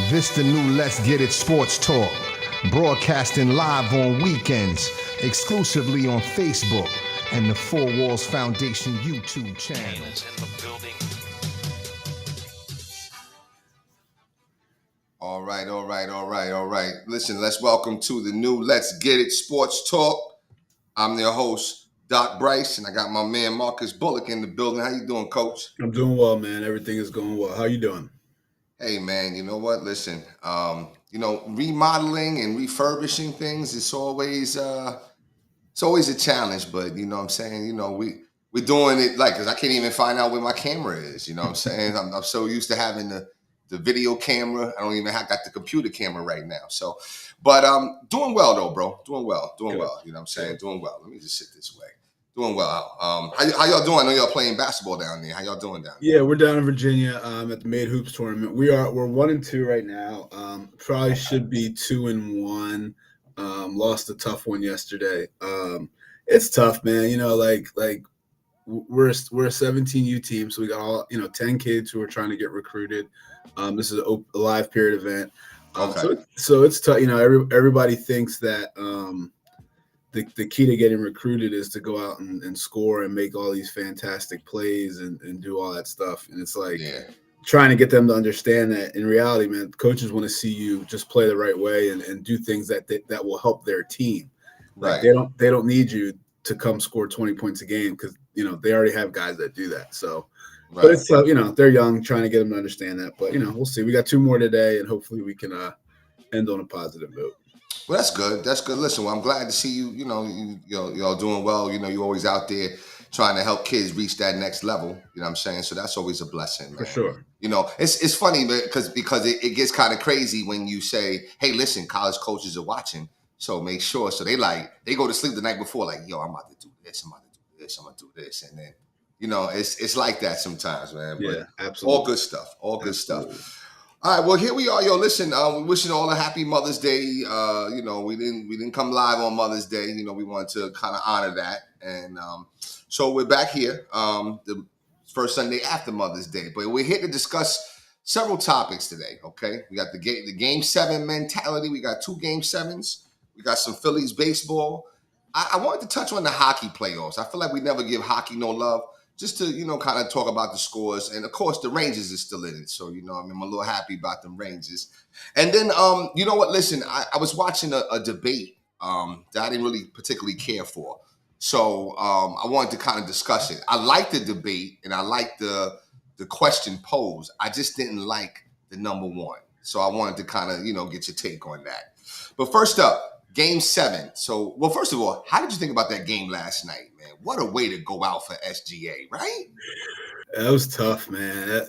This the new Let's Get It Sports Talk, broadcasting live on weekends, exclusively on Facebook and the Four Walls Foundation YouTube channel. All right. Listen, let's welcome to the new Let's Get It Sports Talk. I'm their host, Doc Bryce, and I got my man Marcus Bullock in the building. How you doing, Coach? I'm doing well, man. Everything is going well. How you doing? Hey, man, you know what? Listen, remodeling and refurbishing things, it's always a challenge, but you know what I'm saying? We're doing it because I can't even find out where my camera is. You know what I'm saying? I'm so used to having the video camera. I don't even got the computer camera right now. So, but doing well though, bro. Doing well. Good. You know what I'm saying? Good. Doing well. Let me just sit this way. Doing well. How y'all doing? I know y'all playing basketball down there. How y'all doing down there? Yeah, we're down in Virginia at the Made Hoops tournament. We're 1-2 right now. Probably should be 2-1. Lost a tough one yesterday. It's tough, man. You know, like we're a 17U team, so we got all 10 kids who are trying to get recruited. This is a live period event. Okay. So it's tough. You know, everybody thinks that the key to getting recruited is to go out and score and make all these fantastic plays and do all that stuff. And it's like trying to get them to understand that in reality, man, coaches want to see you just play the right way and do things that will help their team. Like they don't need you to come score 20 points a game because they already have guys that do that. So, but it's they're young, trying to get them to understand that. But we'll see. We got 2 more today, and hopefully we can end on a positive note. Well, that's good. Listen, well, I'm glad to see you. Y'all doing well. You're always out there trying to help kids reach that next level. You know what I'm saying? So that's always a blessing, man. For sure. It's funny because it gets kind of crazy when you say, "Hey, listen, college coaches are watching, so make sure." So they go to sleep the night before, like, "Yo, I'm about to do this. I'm about to do this. I'm going to do this," and then it's like that sometimes, man. But yeah, absolutely. All good stuff. Stuff. All right, well, here we are, yo. Listen, we're wishing all a happy Mother's Day. We didn't come live on Mother's Day. We wanted to kind of honor that, and so we're back here, the first Sunday after Mother's Day. But we're here to discuss several topics today. Okay, we got the Game 7 mentality. We got 2 Game 7s. We got some Phillies baseball. I wanted to touch on the hockey playoffs. I feel like we never give hockey no love. Just to, kind of talk about the scores. And, of course, the Rangers is still in it. So, I'm a little happy about them Rangers. And then, you know what? Listen, I was watching a debate that I didn't really particularly care for. So I wanted to kind of discuss it. I liked the debate, and I liked the question posed. I just didn't like the number 1. So I wanted to kind of, get your take on that. But first up, Game 7. So, well, first of all, how did you think about that game last night, man? What a way to go out for SGA, right? That was tough, man.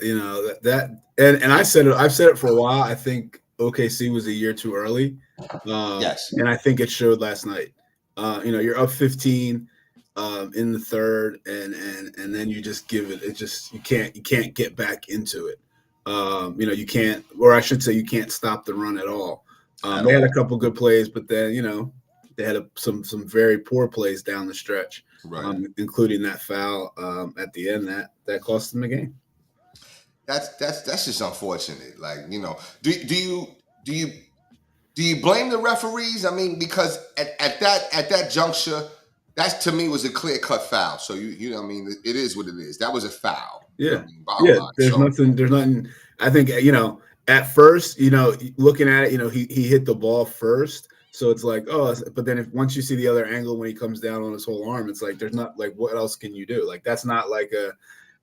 And I've said it for a while. I think OKC was a year too early. Yes. And I think it showed last night. You're up 15 in the third, and then you just give it. It just you can't get back into it. You can't, or I should say, you can't stop the run at all. They had a couple good plays, but then they had some very poor plays down the stretch, right. Including that foul at the end that cost them the game. That's just unfortunate. Like do you blame the referees? I mean, because at that juncture, that to me was a clear cut foul. So it is what it is. That was a foul. Yeah, There's nothing. I think at first, looking at it, he hit the ball first. So it's like, but then once you see the other angle when he comes down on his whole arm, it's like, there's not like, what else can you do? Like, that's not like a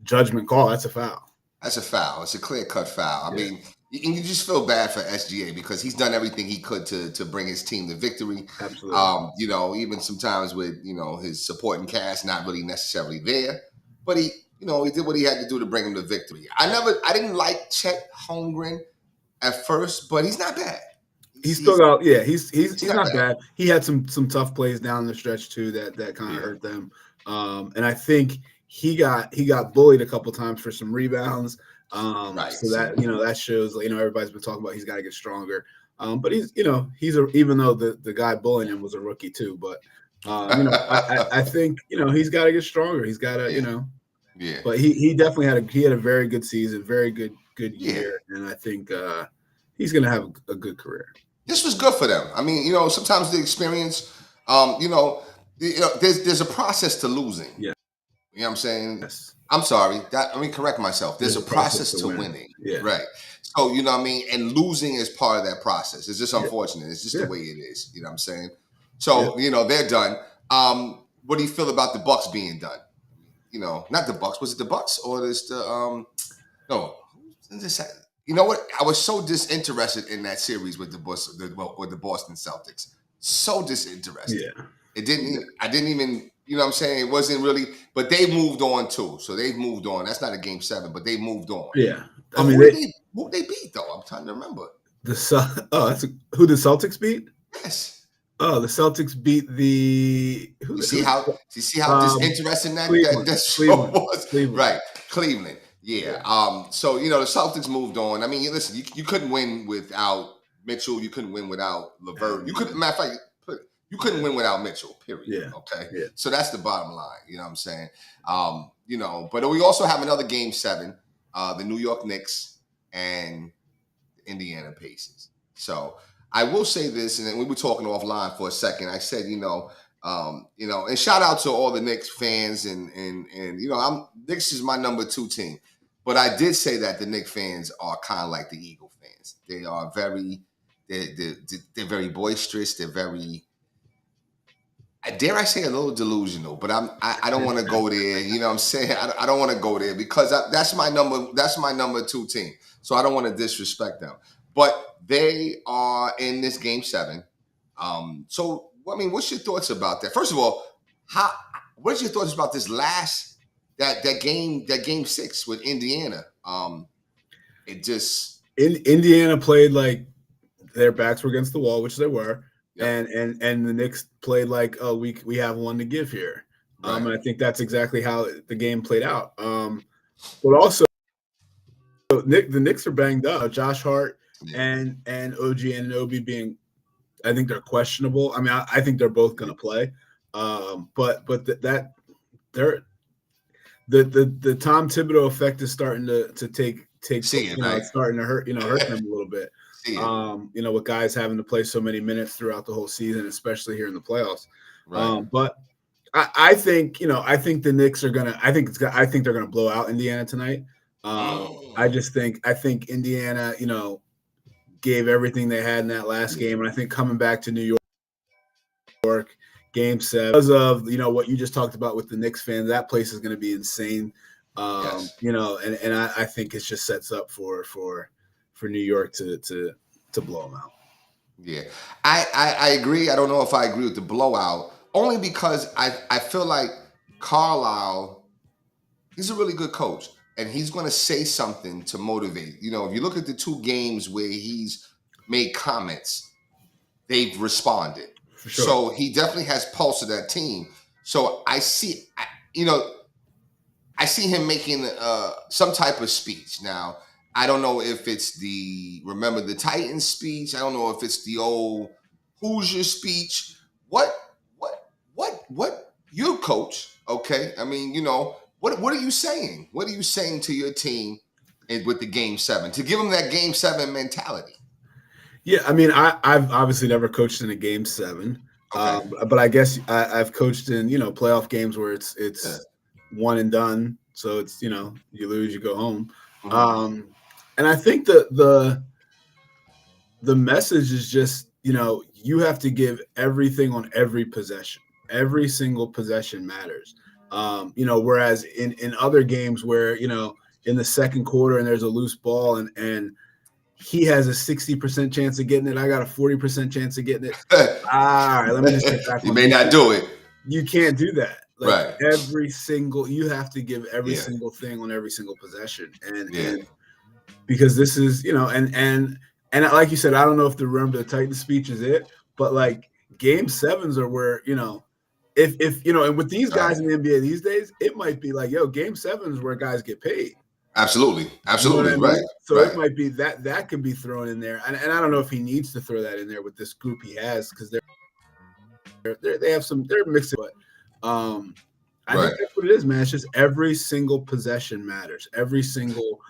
judgment call. That's a foul. That's a foul. It's a clear cut foul. I mean, you just feel bad for SGA because he's done everything he could to bring his team to victory. Absolutely. Even sometimes with, his supporting cast not really necessarily there, but he did what he had to do to bring him to victory. I didn't like Chet Holmgren at first, but he's not bad. He's still got, he's not bad. He had some tough plays down the stretch too that kind of hurt them. And I think he got bullied a couple times for some rebounds. Right. So that that shows everybody's been talking about he's got to get stronger. But even though the guy bullying him was a rookie too, but I think he's got to get stronger. He's got to But he definitely had a very good season, very good year, and I think he's going to have a good career. This was good for them. I mean, sometimes the experience, there's a process to losing. Yeah. You know what I'm saying? Yes. I'm sorry. Let me correct myself. There's a process to winning. Yeah. Right. So, you know what I mean? And losing is part of that process. It's just unfortunate. It's just the way it is. You know what I'm saying? So, they're done. What do you feel about the Bucks being done? Not the Bucks. Was it the Bucks or is the no? You know what? I was so disinterested in that series with the Boston Celtics. So disinterested. Yeah. It didn't. I didn't even. You know what I'm saying? It wasn't really. But they moved on too. So they've moved on. That's not a game 7, but they moved on. Yeah. I mean, who they beat though? I'm trying to remember. Who the Celtics beat? Yes. Oh, the Celtics beat the. You see how disinteresting that show was? Cleveland. Right, Cleveland. Yeah. So the Celtics moved on. I mean, listen, you couldn't win without Mitchell. You couldn't win without LeVert. You couldn't. Matter of fact, you couldn't win without Mitchell. Period. Yeah. Okay. Yeah. So that's the bottom line. You know what I'm saying? But we also have another game 7. The New York Knicks and Indiana Pacers. So I will say this, and then we were talking offline for a second. I said, and shout out to all the Knicks fans, and Knicks is my number 2 team. But I did say that the Knicks fans are kind of like the Eagle fans. They are they're very boisterous. They're very, dare I say, a little delusional. But I don't want to go there. You know what I'm saying? I don't want to go there because that's my number 2 team. So I don't want to disrespect them. But they are in this game 7. So I mean, what's your thoughts about that? First of all, what's your thoughts about this last that game 6 with Indiana? Indiana played like their backs were against the wall, which they were. Yep. And the Knicks played like, oh, we have one to give here. Right. And I think that's exactly how the game played out. But also, the Knicks are banged up. Josh Hart and OG Anunoby being, I think they're questionable. I mean, I think they're both going to play. But the Tom Thibodeau effect is starting to take it's starting to hurt them a little bit. With guys having to play so many minutes throughout the whole season, especially here in the playoffs. Right. But I think the Knicks are gonna. I think they're gonna blow out Indiana tonight. I think Indiana, gave everything they had in that last game, and I think coming back to New York, game 7, because of what you just talked about with the Knicks fans, that place is going to be insane. Yes. And I think it just sets up for New York to blow them out. Yeah, I agree. I don't know if I agree with the blowout, only because I feel like Carlisle, he's a really good coach, and he's going to say something to motivate. If you look at the 2 games where he's made comments, they've responded. For sure. So he definitely has pulse of that team. So I see him making some type of speech. Now, I don't know if it's the Remember the Titans speech. I don't know if it's the old Hoosier speech. What you're a coach, okay? I mean, what are you saying? What are you saying to your team with the game 7 to give them that game 7 mentality? Yeah, I mean, I've obviously never coached in a game 7, okay. But I guess I've coached in playoff games where it's one and done. So it's you lose, you go home. Mm-hmm. And I think the message is just you have to give everything on every possession. Every single possession matters. Whereas in other games where in the second quarter and there's a loose ball and he has a 60% chance of getting it, I got a 40% chance of getting it. All right, let me just get back. You may not do it. You can't do that. Right. You have to give every single thing on every single possession. And because this is, and like you said, I don't know if the Remember the Titans speech is it, but like game 7s are where, if and with these guys in the NBA these days, it might be like, game 7 is where guys get paid. Absolutely. Right. So it might be that could be thrown in there, and I don't know if he needs to throw that in there with this group he has because they're mixing. But I think that's what it is, man. It's just every single possession matters. Every single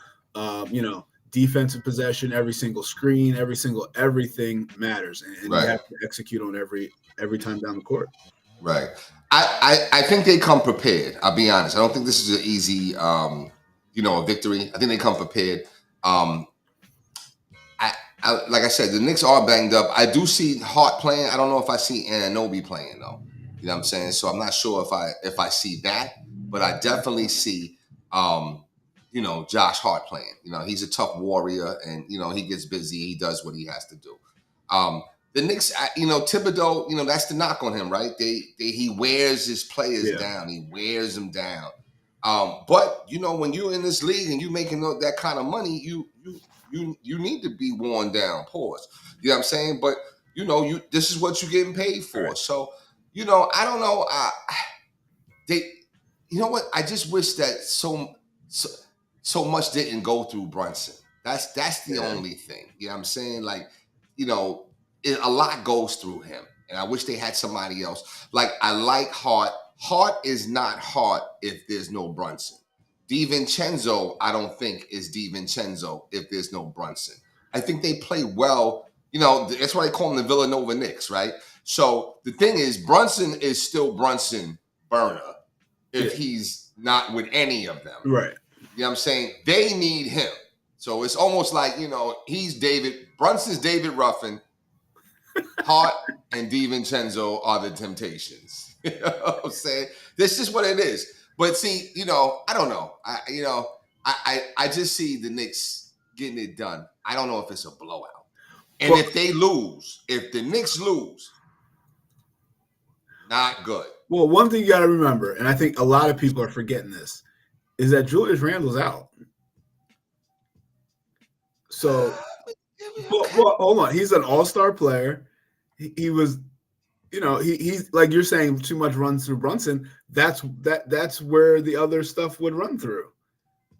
defensive possession, every single screen, everything matters, and you have to execute on every time down the court. Right. I think they come prepared. I'll be honest. I don't think this is an easy, a victory. I think they come prepared. Like I said, the Knicks are banged up. I do see Hart playing. I don't know if I see Anunoby playing though. You know what I'm saying? So I'm not sure if I see that, but I definitely see, Josh Hart playing. He's a tough warrior, and he gets busy. He does what he has to do. The Knicks, Thibodeau, that's the knock on him, right? He wears his players down. He wears them down. But when you're in this league and you're making that kind of money, you need to be worn down. Pause. You know what I'm saying? But this is what you're getting paid for. Right. So I don't know. What? I just wish that so much didn't go through Brunson. That's the only thing. You know what I'm saying? Like, a lot goes through him, and I wish they had somebody else. Like, I like Hart. Hart is not Hart if there's no Brunson. DiVincenzo, I don't think, is DiVincenzo if there's no Brunson. I think they play well. That's why they call them the Villanova Knicks, right? So the thing is, Brunson is still Brunson Burner if he's not with any of them. Right. You know what I'm saying? They need him. So it's almost like, Brunson's David Ruffin, Hart and DiVincenzo are the Temptations. You know what I'm saying? This is what it is. But see, I don't know. I just see the Knicks getting it done. I don't know if it's a blowout. And if the Knicks lose, not good. Well, one thing you got to remember, and I think a lot of people are forgetting this, is that Julius Randle's out. So, well, hold on. He's an all-star player. He was, he's like you're saying, too much runs through Brunson. That's where the other stuff would run through.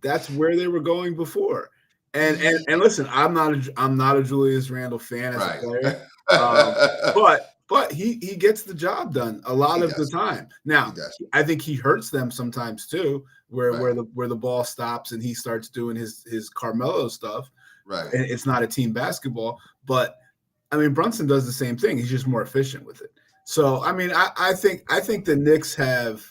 That's where they were going before. And listen, I'm not a Julius Randle fan as a player, but he gets the job done a lot of the time. Now, I think he hurts them sometimes too, where the ball stops and he starts doing his Carmelo stuff. Right. And it's not a team basketball, but I mean Brunson does the same thing. He's just more efficient with it. So I mean, I think the Knicks have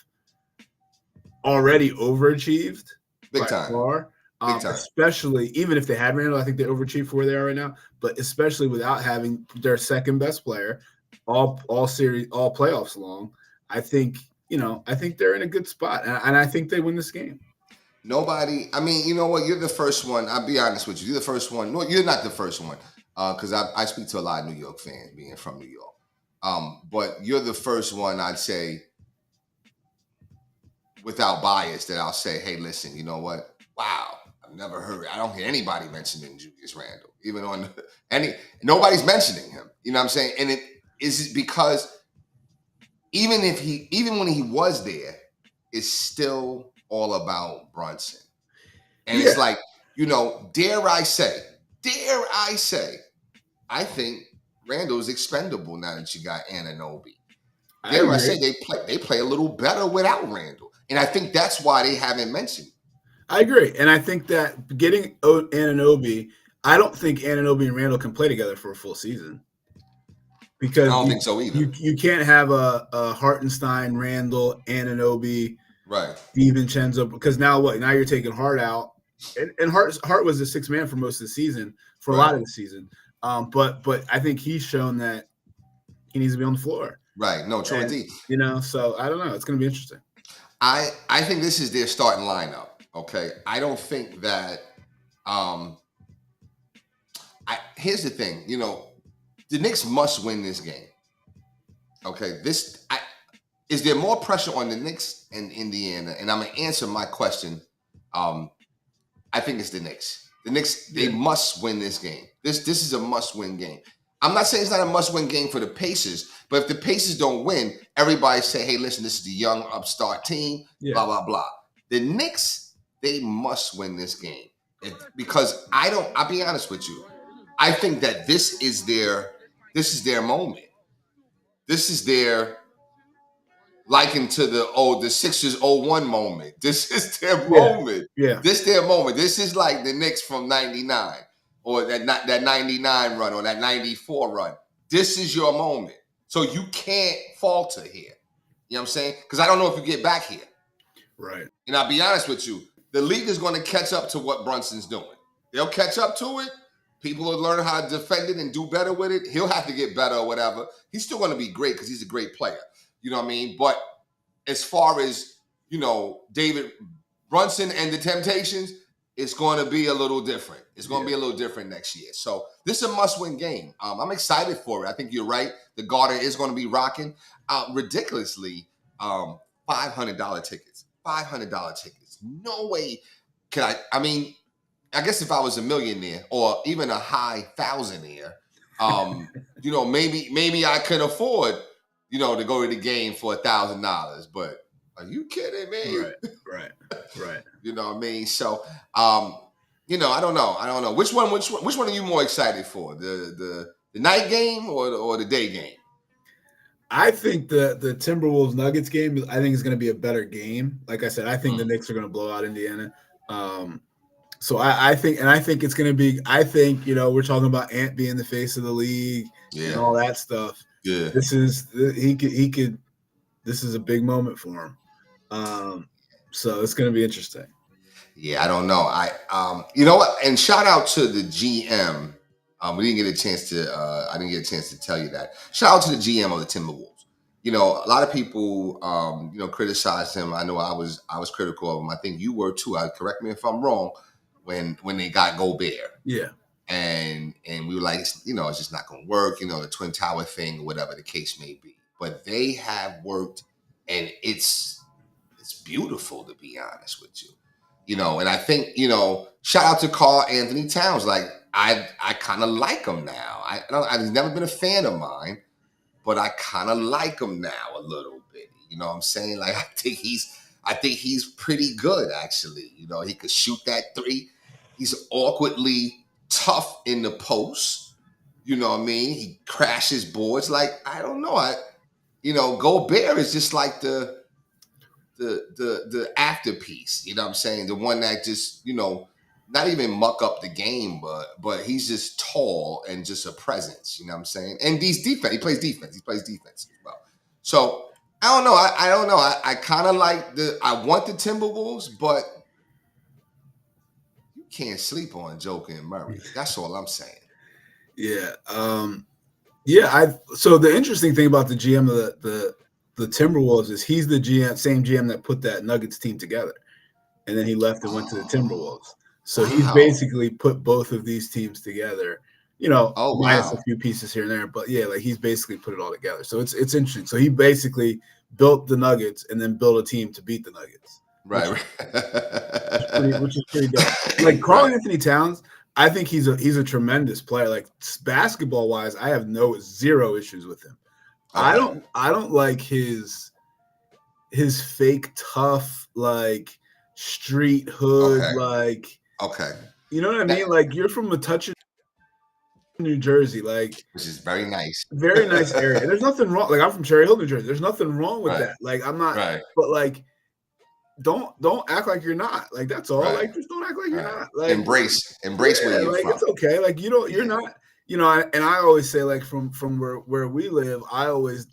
already overachieved big time. Far. Especially even if they had Randle, I think they overachieved for where they are right now. But especially without having their second best player, all playoffs long, I think they're in a good spot, and I think they win this game. Nobody. I mean, you know what? You're the first one. I'll be honest with you. You're the first one. No, you're not the first one, because I speak to a lot of New York fans, being from New York. But you're the first one I'd say, without bias, that I'll say, hey, listen, you know what? Wow, I've never heard. I don't hear anybody mentioning Julius Randle, even on nobody's mentioning him. You know what I'm saying? And it is because even when he was there, it's still all about Brunson. And it's like, dare I say, I think Randle's expendable now that you got Anunoby. Dare I say they play a little better without Randle. And I think that's why they haven't mentioned. I agree. And I think that getting Anunoby, I don't think Anunoby and Randle can play together for a full season. Because I don't think so either. You can't have a Hartenstein, Randle, Anunoby, right, DiVincenzo, because now what? Now you're taking Hart out. And Hart was the sixth man for most of the season, for a lot of the season. But I think he's shown that he needs to be on the floor. Right. No, true indeed. So I don't know. It's going to be interesting. I think this is their starting lineup. Okay. I don't think that here's the thing, the Knicks must win this game. Okay. Is there more pressure on the Knicks and Indiana? And I'm gonna answer my question. I think it's the Knicks. The Knicks, they must win this game. This is a must-win game. I'm not saying it's not a must-win game for the Pacers, but if the Pacers don't win, everybody say, hey, listen, this is the young upstart team, blah, blah, blah. The Knicks, they must win this game. Because I'll be honest with you, I think that this is their moment. This is their likened to the Sixers 01 moment. This is their moment. Yeah. This their moment. This is like the Knicks from 99 or that 99 run or that 94 run. This is your moment. So you can't falter here. You know what I'm saying? Because I don't know if you get back here. Right. And I'll be honest with you, the league is going to catch up to what Brunson's doing. They'll catch up to it. People will learn how to defend it and do better with it. He'll have to get better or whatever. He's still going to be great because he's a great player. You know what I mean? But as far as, David Brunson and the Temptations, it's going to be a little different. It's going to be a little different next year. So this is a must-win game. I'm excited for it. I think you're right. The Garden is going to be rocking. Ridiculously, $500 tickets. $500 tickets. No way can I guess if I was a millionaire or even a high thousandaire, maybe I could afford, to go to the game for $1,000. But are you kidding me? Right. You know what I mean? So, I don't know. Which one are you more excited for? The night game or the day game? I think the Timberwolves Nuggets game, I think is going to be a better game. Like I said, I think the Knicks are going to blow out Indiana. So I think it's going to be. I think we're talking about Ant being the face of the league and all that stuff. Yeah, this is he could. This is a big moment for him. So it's going to be interesting. Yeah, I don't know. You know what? And shout out to the GM. We didn't get a chance to. I didn't get a chance to tell you that. Shout out to the GM of the Timberwolves. A lot of people, criticized him. I know I was critical of him. I think you were too. Correct me if I'm wrong. When they got Gobert, yeah, and we were like, it's just not going to work. The Twin Tower thing, or whatever the case may be. But they have worked, and it's beautiful, to be honest with you. And I think shout out to Karl Anthony Towns. Like I kind of like him now. I've never been a fan of mine, but I kind of like him now a little bit. You know what I'm saying? Like I think he's pretty good, actually. He could shoot that three. He's awkwardly tough in the post. You know what I mean? He crashes boards. Like, I don't know. Gobert is just like the afterpiece. You know what I'm saying? The one that just, not even muck up the game, but he's just tall and just a presence. You know what I'm saying? And he's defense. He plays defense. As well. So I don't know. I don't know. I kind of like I want the Timberwolves, but you can't sleep on Joker and Murray. That's all I'm saying. Yeah. So the interesting thing about the GM of the Timberwolves is he's the same GM that put that Nuggets team together. And then he left and went to the Timberwolves. So he's basically put both of these teams together, minus a few pieces here and there. But yeah, like he's basically put it all together. So it's interesting. So he basically built the Nuggets and then built a team to beat the Nuggets. Right. Which is pretty dope. Like Karl Anthony Towns, I think he's a tremendous player. Like basketball wise, I have zero issues with him. Okay. I don't like his fake tough, like street hood, like you know what I mean? Like you're from Metuchen, New Jersey, like which is very nice area. And there's nothing wrong. Like I'm from Cherry Hill, New Jersey. There's nothing wrong with that. Like I'm not, but like don't act like you're not. Like that's all. Like just don't act like you're not. Like embrace where you're from. It's okay. Like you're not. And I always say like from where we live, I always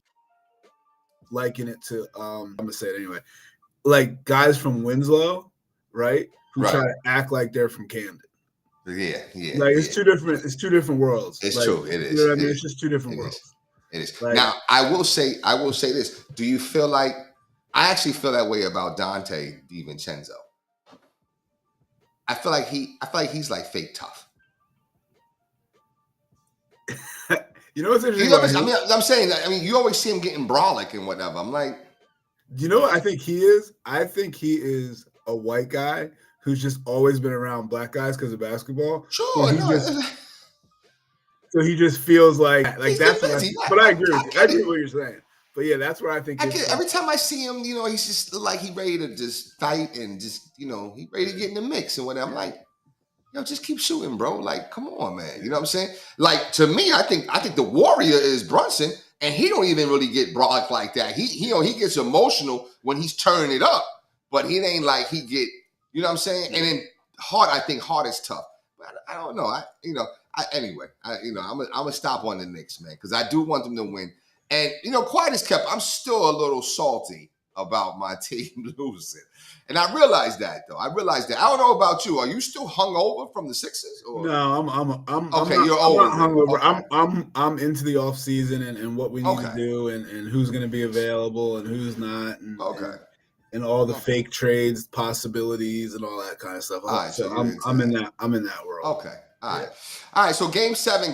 liken it to I'm gonna say it anyway. Like guys from Winslow, right? Who try to act like they're from Camden. Yeah. Like it's two different worlds. It's like, true. It is. You know what I mean? It's just two different worlds. It is. Like, now I will say this. Do you feel like I actually feel that way about Dante DiVincenzo? I feel like he's like fake tough. You know what's interesting? I'm saying, you always see him getting brolic and whatever. I'm like, you know what I think he is? I think he is a white guy who's just always been around black guys because of basketball. Sure. So he just feels like that's what but I agree with you. I agree with what you're saying. But yeah, that's where I think every time I see him, he's just like he ready to just fight and just, he ready to get in the mix and whatever. I'm like, just keep shooting, bro. Like, come on, man. You know what I'm saying? Like, to me, I think the warrior is Brunson, And he don't even really get broad like that. He gets emotional when he's turning it up, but he ain't like he get, you know what I'm saying? And then Hart, I think Hart is tough. But I don't know. I'm gonna stop on the Knicks, man, because I do want them to win. And quiet as kept, I'm still a little salty about my team losing. And I realize that, though. I don't know about you. Are you still hungover from the Sixers? Or? No, I'm okay. You're over. I'm not hungover. Okay. I'm into the off season and what we need to do and who's going to be available and who's not. And, and all the fake trades possibilities and all that kind of stuff. All right, so I'm in that world. Okay. All right. So game seven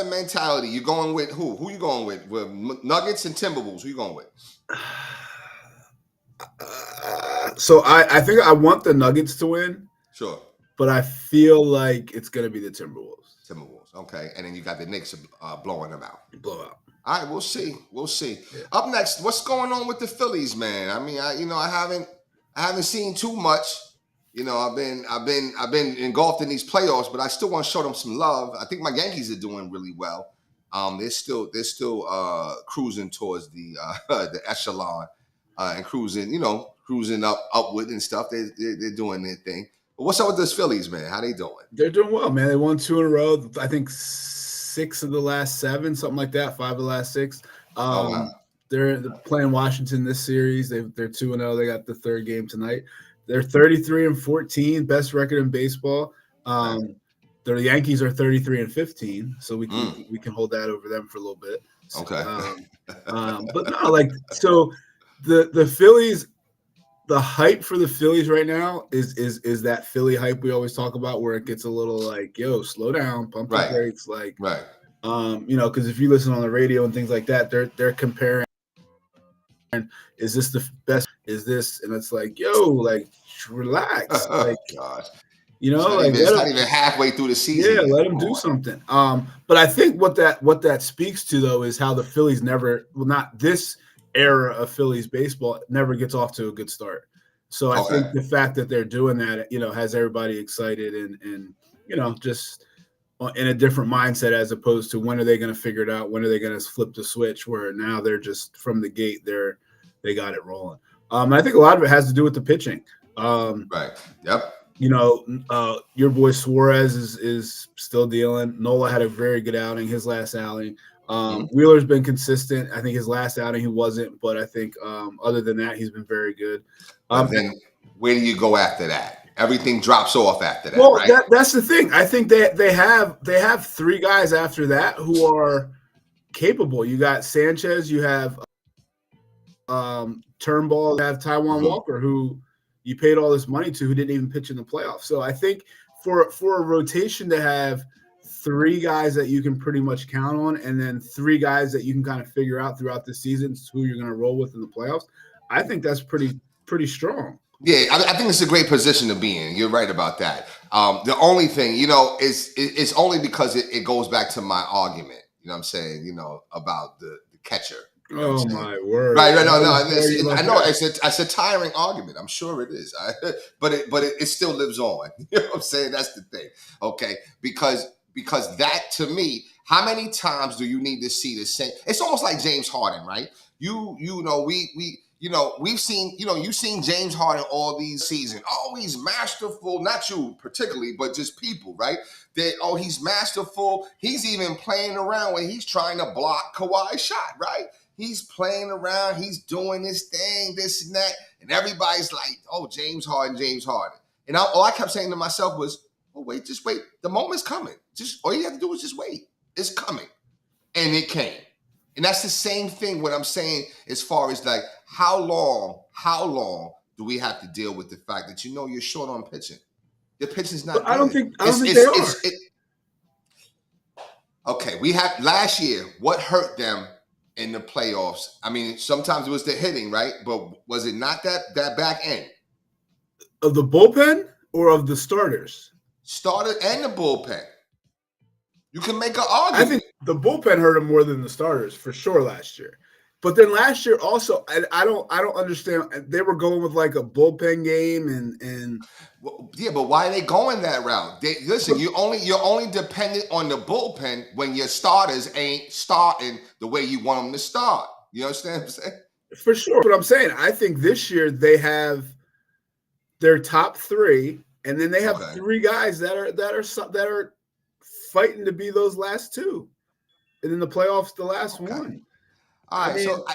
mentality. You going with who? Who you going with? With Nuggets and Timberwolves. Who you going with? So I think I want the Nuggets to win. Sure. But I feel like it's going to be the Timberwolves. Okay. And then you got the Knicks blowing them out. Blowout. All right, we'll see. Yeah. Up next, what's going on with the Phillies, man? I mean, I haven't seen too much. I've been engulfed in these playoffs, but I still want to show them some love. I think my Yankees are doing really well. They're still cruising towards the echelon and cruising upward and stuff. They're doing their thing. But what's up with those Phillies, man? How they doing? They're doing well, man. They won 2 in a row. I think 6 of the last 7, something like that. 5 of the last 6. Wow. They're playing Washington this series. They're 2-0. They got the 3rd game tonight. They're 33-14, best record in baseball. The Yankees are 33-15, so we can hold that over them for a little bit. Okay. But no, so the Phillies. The hype for the Phillies right now is that Philly hype we always talk about, where it gets a little like, yo, slow down, pump the brakes, because if you listen on the radio and things like that, they're comparing. Is this the best? Is this? And it's like, yo, relax, gosh. It's not even halfway through the season. Yeah, let them do something. But I think what that speaks to though is how the Phillies not this era of Phillies baseball never gets off to a good start. So I think the fact that they're doing that, has everybody excited and just in a different mindset as opposed to when are they going to figure it out? When are they going to flip the switch? Where now they're just from the gate, they got it rolling. I think a lot of it has to do with the pitching. Right. Yep. Your boy Suarez is still dealing. Nola had a very good outing, his last outing. Wheeler's been consistent. I think his last outing he wasn't, but I think other than that, he's been very good. Then where do you go after that? Everything drops off after that. Well, right? That's the thing. I think they have 3 guys after that who are capable. You got Sanchez, you have Turnbull, you have Taijuan Walker, who you paid all this money to, who didn't even pitch in the playoffs. So I think for a rotation to have 3 guys that you can pretty much count on, and then 3 guys that you can kind of figure out throughout the season who you're going to roll with in the playoffs, I think that's pretty strong. Yeah, I think it's a great position to be in. You're right about that. The only thing, is only because it goes back to my argument. You know what I'm saying? About the catcher. Oh my word! Right? No. I know it's a tiring argument. I'm sure it is. But it still lives on. You know what I'm saying? That's the thing. Okay, because that to me, how many times do you need to see the same? It's almost like James Harden, right? We've seen, you've seen James Harden all these seasons. Oh, he's masterful. Not you particularly, but just people, right? He's masterful. He's even playing around when he's trying to block Kawhi's shot, right? He's playing around. He's doing his thing, this and that. And everybody's like, oh, James Harden. And all I kept saying to myself was, oh, wait, just wait. The moment's coming. Just all you have to do is just wait. It's coming. And it came. And that's the same thing what I'm saying as far as like how long do we have to deal with the fact that you're short on pitching? Your pitching's not good. I don't think they are. Okay, we have last year, what hurt them in the playoffs? I mean, sometimes it was the hitting, right? But was it not that back end? Of the bullpen or of the starters? Starter and the bullpen. You can make an argument. I think the bullpen hurt him more than the starters for sure last year. But then last year also, I don't understand. They were going with like a bullpen game and well, yeah, but why are they going that route? Listen, you're only dependent on the bullpen when your starters ain't starting the way you want them to start. You understand what I'm saying? For sure. But I'm saying I think this year they have their top three, and then they have three guys that are fighting to be those last two, and in the playoffs, the last one. All right, so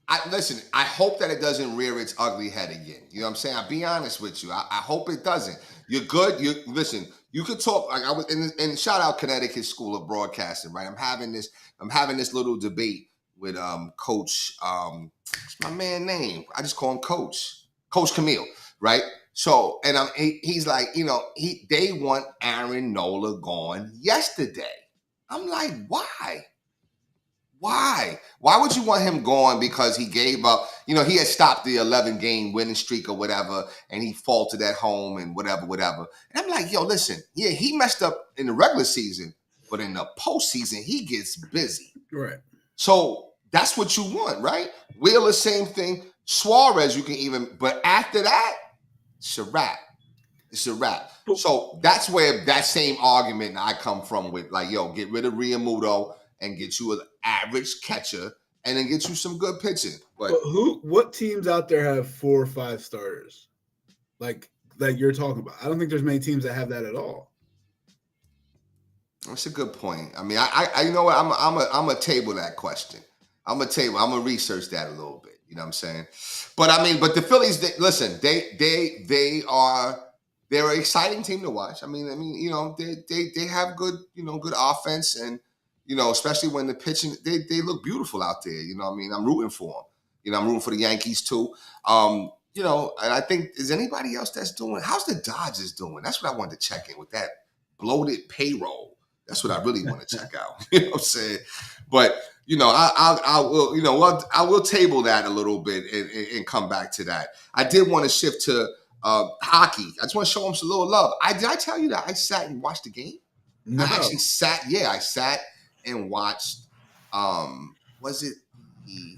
I listen. I hope that it doesn't rear its ugly head again. You know what I'm saying? I'll be honest with you. I hope it doesn't. You're good. Listen. You could talk. Like I was, and shout out Connecticut School of Broadcasting. Right. I'm having this little debate with Coach. What's my man name? I just call him Coach Camille. Right. So, and he's like, they want Aaron Nola gone yesterday. I'm like, why? Why? Why would you want him gone? Because he gave up, he had stopped the 11-game winning streak or whatever, and he faltered at home and whatever. And I'm like, yo, listen, yeah, he messed up in the regular season, but in the postseason, he gets busy. Right. So that's what you want, right? Wheeler, same thing. Suarez, you can even, but after that, it's a wrap. It's a wrap. So that's where that same argument I come from with, like, yo, get rid of Realmuto and get you an average catcher, and then get you some good pitching. But what teams out there have 4 or 5 starters, like you're talking about? I don't think there's many teams that have that at all. That's a good point. I mean, I you know what? I'm a table that question. I'm gonna research that a little bit. You know what I'm saying? But I mean, the Phillies, they're an exciting team to watch. I mean, they have good, good offense, and especially when the pitching, they look beautiful out there. I'm rooting for them. I'm rooting for the Yankees too. And I think, is anybody else that's doing? How's the Dodgers doing? That's what I wanted to check in with, that bloated payroll. That's what I really want to check out. You know what I'm saying? But I will table that a little bit and come back to that. I did want to shift to hockey. I just want to show them some little love. Did I tell you that I sat and watched the game? No. I actually sat. Yeah, I sat and watched. Was it the?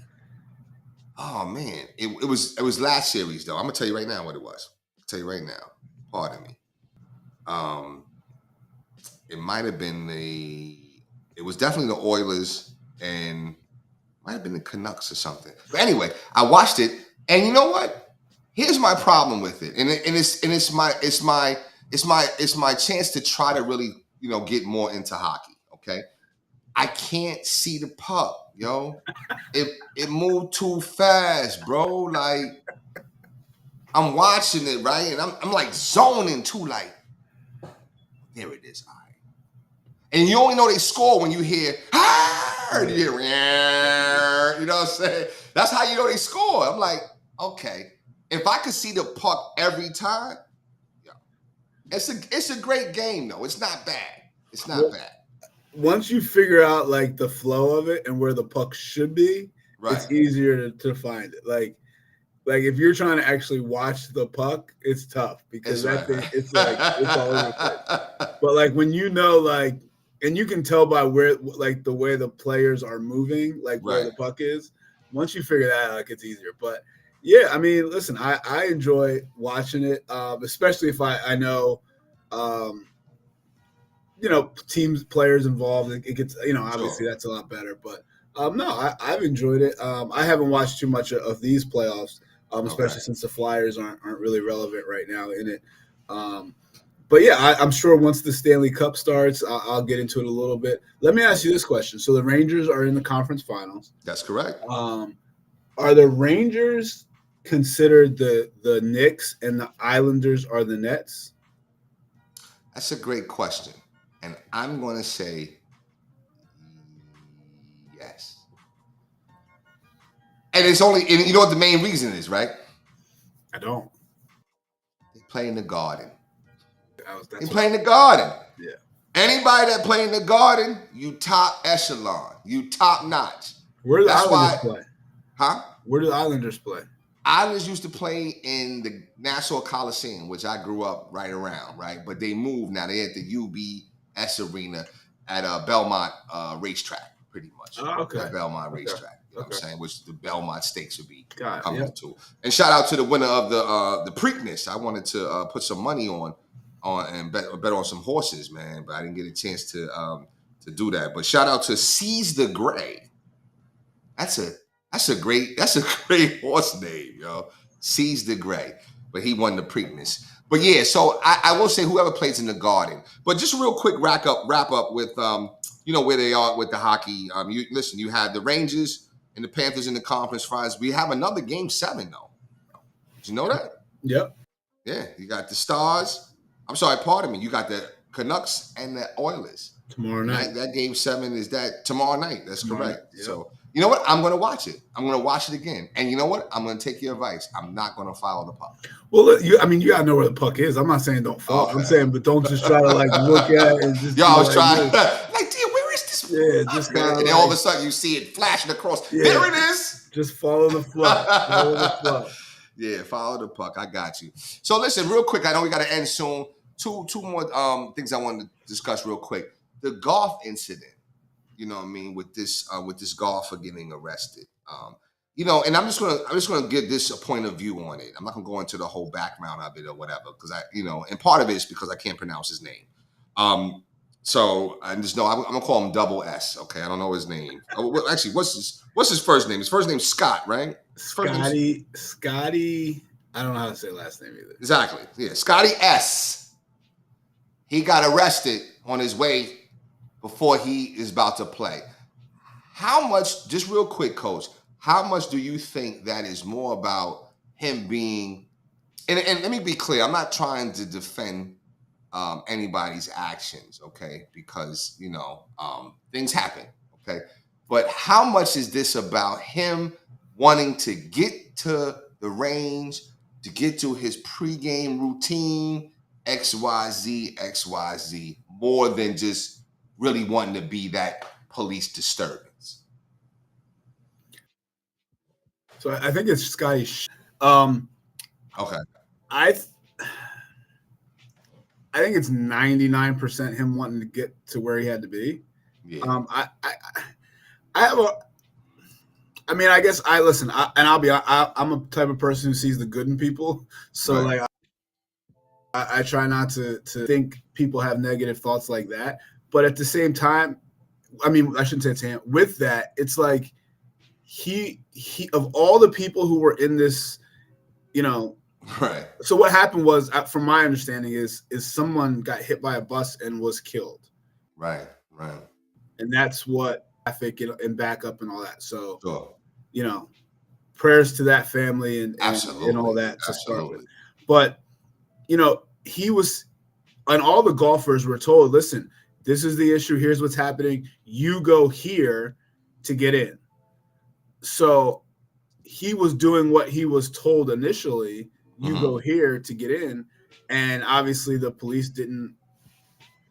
Oh man, it was last series though. I'm gonna tell you right now what it was. I'll tell you right now. Pardon me. It might have been it was definitely the Oilers, and might have been the Canucks or something. But anyway, I watched it, and you know what? Here's my problem with it, and it's my chance to try to really get more into hockey. Okay, I can't see the puck, yo. It moved too fast, bro. Like, I'm watching it, right, and I'm like zoning too, like, there it is. All right. And you only know they score when you hear, and you hear, you know what I'm saying? That's how you know they score. I'm like, okay, if I could see the puck every time, yeah, it's a great game though. It's not bad. It's not bad. Once you figure out like the flow of it and where the puck should be, right, it's easier to find it. Like if you're trying to actually watch the puck, it's tough because that thing, it's like it's all over the place. But like when like, and you can tell by where, like, the way the players are moving, like where the puck is. Once you figure that out, like, it's easier. But yeah, I mean, listen, I enjoy watching it, especially if I know, teams, players involved. It gets, obviously that's a lot better. But no, I've enjoyed it. I haven't watched too much of these playoffs, especially since the Flyers aren't really relevant right now in it. But yeah, I'm sure once the Stanley Cup starts, I'll get into it a little bit. Let me ask you this question. So the Rangers are in the conference finals. That's correct. Are the Rangers considered the Knicks and the Islanders are the Nets? That's a great question. And I'm going to say yes. And it's only, and you know what the main reason is, right? I don't. They play in the Garden. They play in the Garden. Yeah. Anybody that play in the Garden, you top echelon. You top notch. Where do the Islanders play? Huh? Where do the Islanders play? Islanders used to play in the Nassau Coliseum, which I grew up right around, right? But they moved now. They're at the UBS Arena at Belmont Racetrack, pretty much. Oh, okay. At Belmont Racetrack. You know what I'm saying? Which the Belmont Stakes would be coming to. And shout out to the winner of the Preakness. I wanted to put some money on and bet on some horses, man, but I didn't get a chance to do that. But shout out to Seize the Gray. That's a great horse name, yo. Seize the Gray. But he won the Preakness. But yeah, so I will say whoever plays in the Garden. But just real quick wrap up with where they are with the hockey. You had the Rangers and the Panthers in the conference finals. We have another Game 7 though. Did you know that? Yep. Yeah, you got the Stars. I'm sorry, pardon me. You got the Canucks and the Oilers tomorrow night. That Game 7 is that tomorrow night. That's correct. Yep. So you know what? I'm going to watch it. I'm going to watch it again. And you know what? I'm going to take your advice. I'm not going to follow the puck. Well, you got to know where the puck is. I'm not saying don't follow. Okay. I'm saying, but don't just try to look at it. And just I was trying. Damn, where is this? Yeah, just and then all of a sudden you see it flashing across. Yeah. There it is. Just follow the flow. Yeah, follow the puck. I got you. So listen, real quick. I know we got to end soon. Two more things I wanted to discuss real quick. The golf incident. You know what I mean, with this golfer getting arrested. And I'm just gonna give this a point of view on it. I'm not gonna go into the whole background of it or whatever, because and part of it is because I can't pronounce his name. So I just know I'm gonna call him Double S. Okay, I don't know his name. Actually, what's his first name? His first name's Scott, right? Scotty. I don't know how to say last name either. Exactly. Yeah, Scotty S. He got arrested on his way before he is about to play. How much, just real quick, Coach, how much do you think that is more about him being, and let me be clear, I'm not trying to defend anybody's actions, okay? Because, things happen, okay? But how much is this about him wanting to get to the range, to get to his pregame routine, XYZ, more than just really wanting to be that police disturbance? So I think it's Scotty. Okay. I think it's 99% him wanting to get to where he had to be. Yeah. I'm a type of person who sees the good in people. So right. I try not to think people have negative thoughts like that. But at the same time, I shouldn't say it's him. With that, it's like he of all the people who were in this, right. So what happened was, from my understanding, is someone got hit by a bus and was killed. Right. And that's what traffic and backup and all that. So, sure. Prayers to that family and all that to start with. But he was, and all the golfers were told, listen, this is the issue. Here's what's happening. You go here to get in. So he was doing what he was told initially. You go here to get in. And obviously the police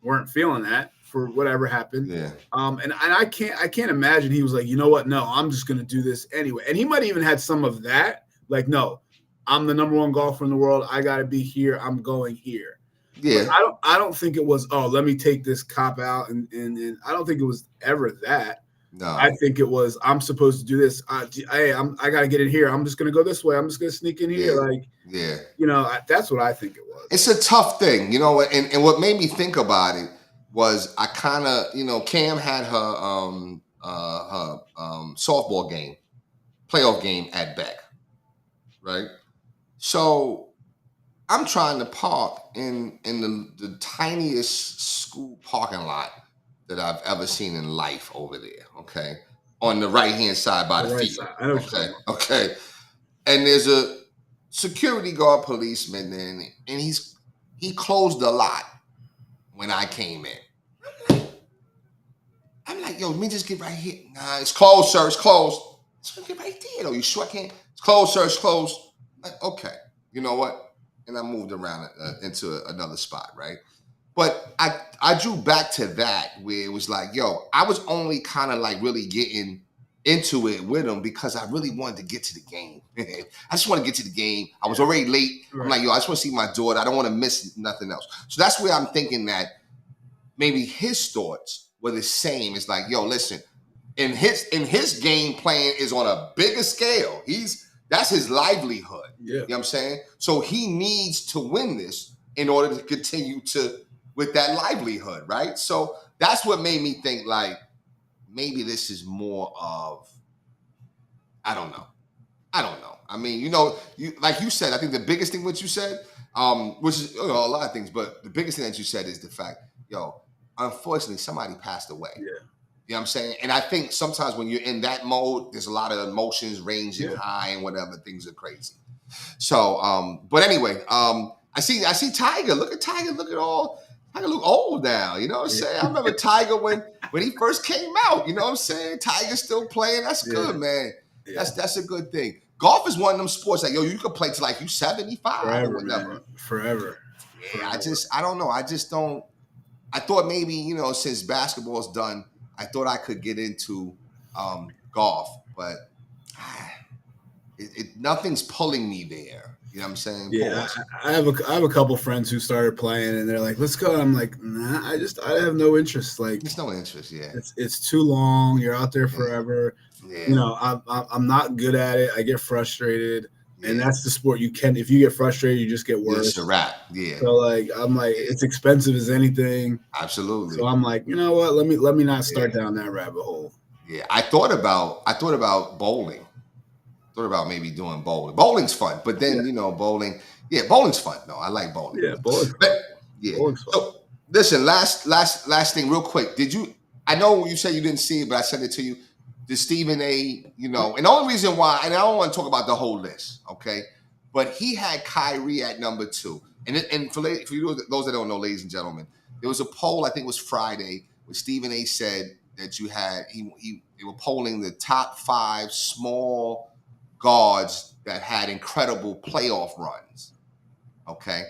weren't feeling that for whatever happened. Yeah. And I can't imagine he was like, you know what? No, I'm just going to do this anyway. And he might even had some of that. Like, no, I'm the number one golfer in the world. I got to be here. I'm going here. Yeah. But I don't think it was, let me take this cop out. And I don't think it was ever that. No. I think it was, I'm supposed to do this. I got to get in here. I'm just going to go this way. I'm just going to sneak in here. That's what I think it was. It's a tough thing, and what made me think about it was I kind of, Cam had her softball game, playoff game at Beck, right? So I'm trying to park in the tiniest school parking lot that I've ever seen in life over there, okay? On the right-hand side by the field. I know okay. And there's a security guard policeman there, and he closed the lot when I came in. I'm like, yo, let me just get right here. Nah, it's closed, sir. It's closed. Let's get right there, though. You sure I can't? It's closed, sir. It's closed. Like, okay. You know what? And I moved around into another spot, right? But I drew back to that where it was like, yo, I was only kind of like really getting into it with him because I really wanted to get to the game. I just want to get to the game. I was already late. Right. I'm like, yo, I just want to see my daughter. I don't want to miss nothing else. So that's where I'm thinking that maybe his thoughts were the same. It's like, yo, listen, And his game plan is on a bigger scale. That's his livelihood. Yeah. You know what I'm saying? So he needs to win this in order to continue with that livelihood, right? So that's what made me think like maybe this is more of, I don't know. I mean, like you said, I think the biggest thing what you said, which is a lot of things, but the biggest thing that you said is the fact, unfortunately, somebody passed away. Yeah. You know what I'm saying? And I think sometimes when you're in that mode, there's a lot of emotions ranging high and whatever, things are crazy. So, but anyway, I see Tiger. Look at Tiger. Tiger look old now. You know what I'm saying? I remember Tiger when he first came out. You know what I'm saying? Tiger's still playing. That's good, man. Yeah. That's a good thing. Golf is one of them sports that you could play till like you 75 forever, or whatever. Man. Forever. Yeah, I don't know. I just don't. I thought maybe since basketball's done, I thought I could get into golf, but nothing's pulling me there. You know what I'm saying? Yeah, I have a couple friends who started playing, and they're like, "Let's go." And I'm like, "Nah, I have no interest. Like, there's no interest. Yeah, it's too long. You're out there forever. Yeah. I'm not good at it. I get frustrated, and that's the sport. If you get frustrated, you just get worse. It's a wrap. Yeah. So I'm like, it's expensive as anything. Absolutely. So I'm like, you know what? Let me not start down that rabbit hole. Yeah, I thought about bowling. Thought about maybe doing bowling. Bowling's fun, but then bowling. Yeah, bowling's fun. No, I like bowling. Yeah, bowling. Yeah. Bowling's fun. So listen, last thing, real quick. Did you? I know you said you didn't see it, but I sent it to you. The Stephen A. And the only reason why, and I don't want to talk about the whole list, okay? But he had Kyrie at number 2, and for you, those that don't know, ladies and gentlemen, there was a poll. I think it was Friday, where Stephen A. said that you had they were polling the top 5 small guards that had incredible playoff runs, okay?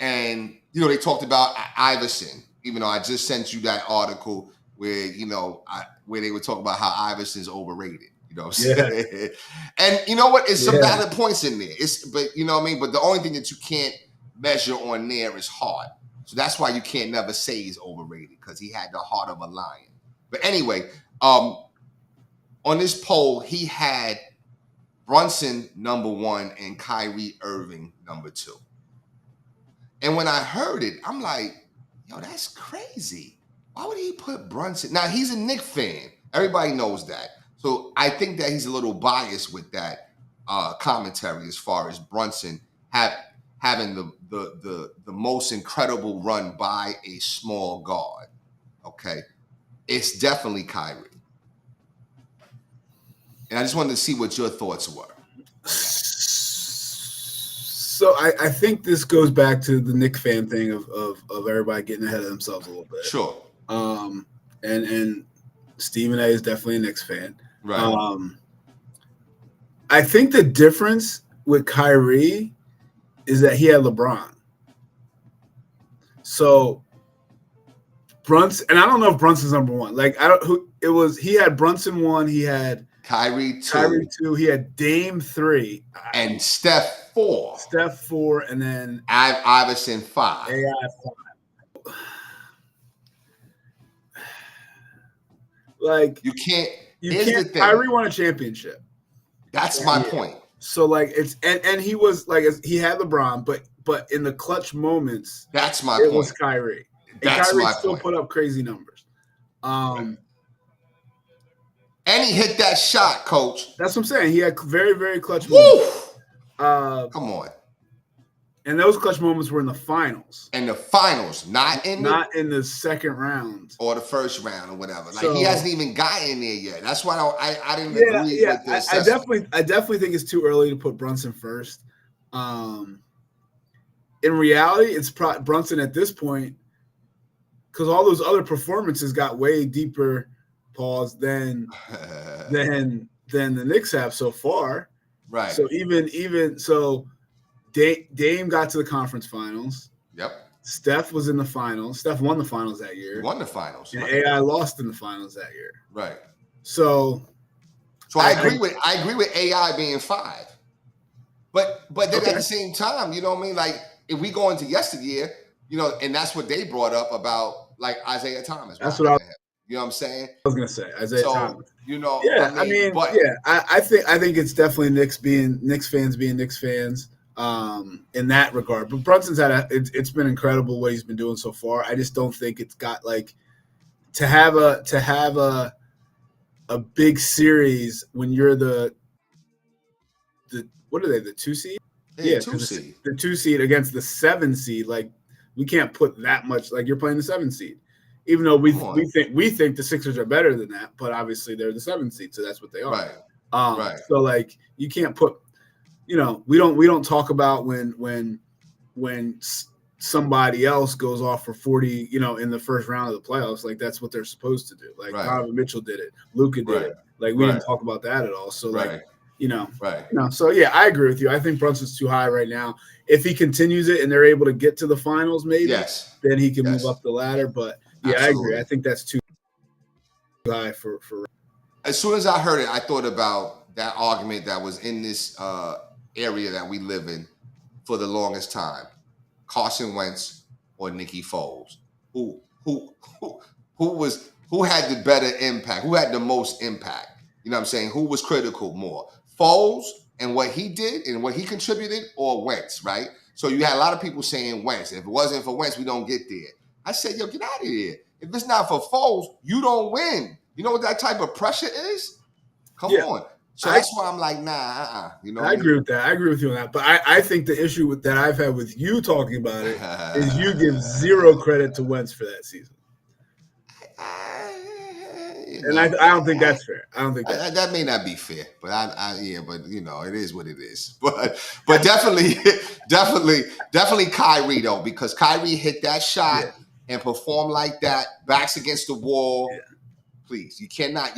And, they talked about Iverson, even though I just sent you that article where, where they would talk about how Iverson's overrated, you know what I'm saying? Yeah. And you know what? It's some valid points in there. But you know what I mean? But the only thing that you can't measure on there is heart. So that's why you can't never say he's overrated, because he had the heart of a lion. But anyway, on this poll, he had Brunson number 1 and Kyrie Irving number 2. And when I heard it, I'm like, that's crazy. Why would he put Brunson? Now, he's a Knicks fan. Everybody knows that. So I think that he's a little biased with that commentary as far as Brunson having the most incredible run by a small guard. Okay. It's definitely Kyrie. And I just wanted to see what your thoughts were. So I think this goes back to the Knicks fan thing of everybody getting ahead of themselves a little bit. Sure. And Stephen A. is definitely a Knicks fan. Right. I think the difference with Kyrie is that he had LeBron. So Brunson, and I don't know if Brunson's number 1. Like he had Brunson 1, he had Kyrie 2. He had Dame 3. And Steph 4. Steph 4, and then Iverson 5. AI 5. Like you can't. Kyrie won a championship. That's my point. So it's and he was he had LeBron, but in the clutch moments, that's my point. It was Kyrie. That's Kyrie my still point. Put up crazy numbers. And he hit that shot, Coach. That's what I'm saying. He had very, very clutch moments. Come on. And those clutch moments were in the finals. In the finals, not in the second round or the first round or whatever. He hasn't even gotten there yet. That's why I didn't agree with this. I definitely think it's too early to put Brunson first. In reality, it's Brunson at this point, because all those other performances got way deeper than the Knicks have so far. Right. So even so. Dame got to the conference finals. Yep. Steph was in the finals. Steph won the finals that year. He won the finals. And AI lost in the finals that year. Right. So I agree with AI being 5. But then at the same time, you know what I mean? Like if we go into yesteryear, and that's what they brought up about Isaiah Thomas. That's what I was You know what I'm saying? I was gonna say Isaiah Thomas. You know, Yeah, I think it's definitely Knicks fans being Knicks fans in that regard. But Brunson's it's been incredible what he's been doing so far. I just don't think it's got like to have a big series when you're the what are they, the 2 seed? Yeah, 2 seed. The 2 seed against the 7 seed. Like, we can't put that much. Like, you're playing the 7 seed, even though we think the Sixers are better than that. But obviously, they're the 7 seed, so that's what they are. Right. So like, you can't put. You know, we don't talk about when somebody else goes off for 40. You know, in the first round of the playoffs, like that's what they're supposed to do. Like Donovan Mitchell did it, Luka did it. Like we didn't talk about that at all. So like. You know, so yeah, I agree with you. I think Brunson's too high right now. If he continues it and they're able to get to the finals, maybe then he can move up the ladder. But yeah, absolutely. I agree. I think that's too high for. As soon as I heard it, I thought about that argument that was in this area that we live in for the longest time: Carson Wentz or Nicky Foles. Who had the better impact? Who had the most impact? You know what I'm saying? Who was critical more? Foles and what he did and what he contributed, or Wentz, right? So you had a lot of people saying Wentz. If it wasn't for Wentz, we don't get there. I said, yo, get out of here. If it's not for Foles, you don't win. You know what that type of pressure is? Come on. So that's why I'm like, nah, You know, I agree with that. I agree with you on that. But I think the issue that I've had with you talking about it is you give zero credit to Wentz for that season. And I don't think that's fair. I don't think that may not be fair, but but you know, it is what it is. But definitely Kyrie though, because Kyrie hit that shot and performed like that, backs against the wall. Yeah. Please, you cannot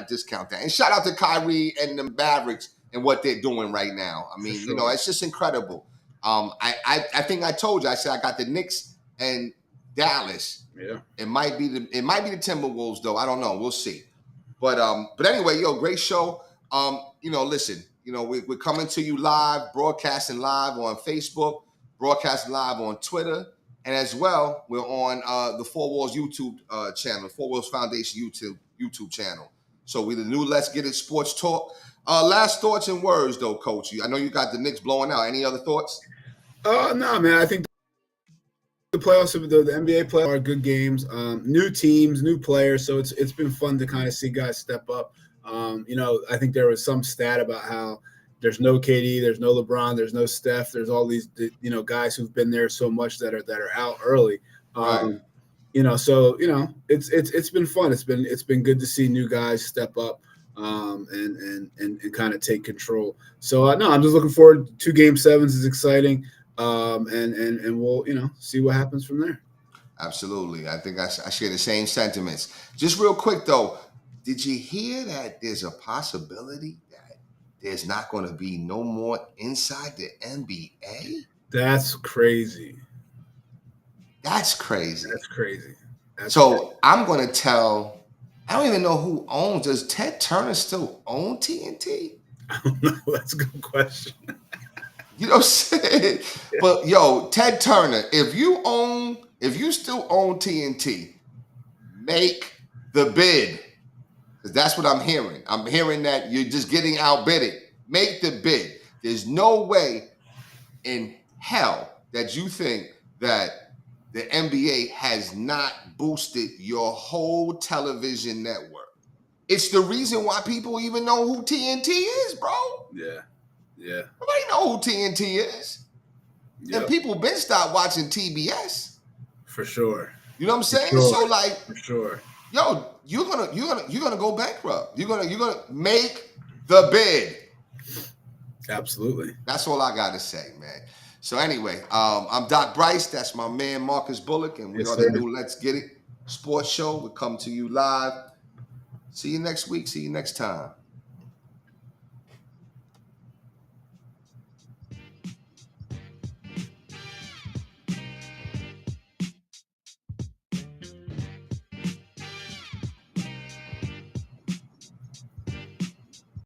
discount that. And shout out to Kyrie and the Mavericks and what they're doing right now. I mean, you know, it's just incredible. I think I told you, I said I got the Knicks and Dallas. Yeah, it might be the Timberwolves though. I don't know. We'll see. But anyway, yo, great show. You know, listen. You know, we're coming to you live, broadcasting live on Facebook, broadcasting live on Twitter, and as well, we're on the Four Walls YouTube channel, Four Walls Foundation YouTube channel. So we're the new Let's Get It Sports Talk. Last thoughts and words though, Coach. I know you got the Knicks blowing out. Any other thoughts? No, man. I think the playoffs, the NBA playoffs are good games. New teams, new players, so it's been fun to kind of see guys step up. You know, I think there was some stat about how there's no KD, there's no LeBron, there's no Steph, there's all these guys who've been there so much that are out early. You know, so you know it's been fun. It's been good to see new guys step up and kind of take control. So no, I'm just looking forward to Game 7s is exciting. And we'll see what happens from there. Absolutely. I think I share the same sentiments. Just real quick though, did you hear that there's a possibility that there's not going to be no more inside the NBA? That's crazy. That's crazy. So I'm going to tell, I don't even know who owns, does Ted Turner still own TNT? I don't know. That's a good question. You know what I'm saying? But yo, Ted Turner, if you still own TNT, make the bid. Because that's what I'm hearing. I'm hearing that you're just getting outbidded. Make the bid. There's no way in hell that you think that the NBA has not boosted your whole television network. It's the reason why people even know who TNT is, bro. Yeah. Nobody know who TNT is. Yep. And people been stopped watching TBS. For sure. You know what I'm saying? So like, for sure. Yo, you're gonna go bankrupt. You're gonna make the bid. Absolutely. That's all I gotta say, man. So anyway, I'm Doc Bryce. That's my man Marcus Bullock, and we are the new Let's Get It Sports Show. We come to you live. See you next week. See you next time.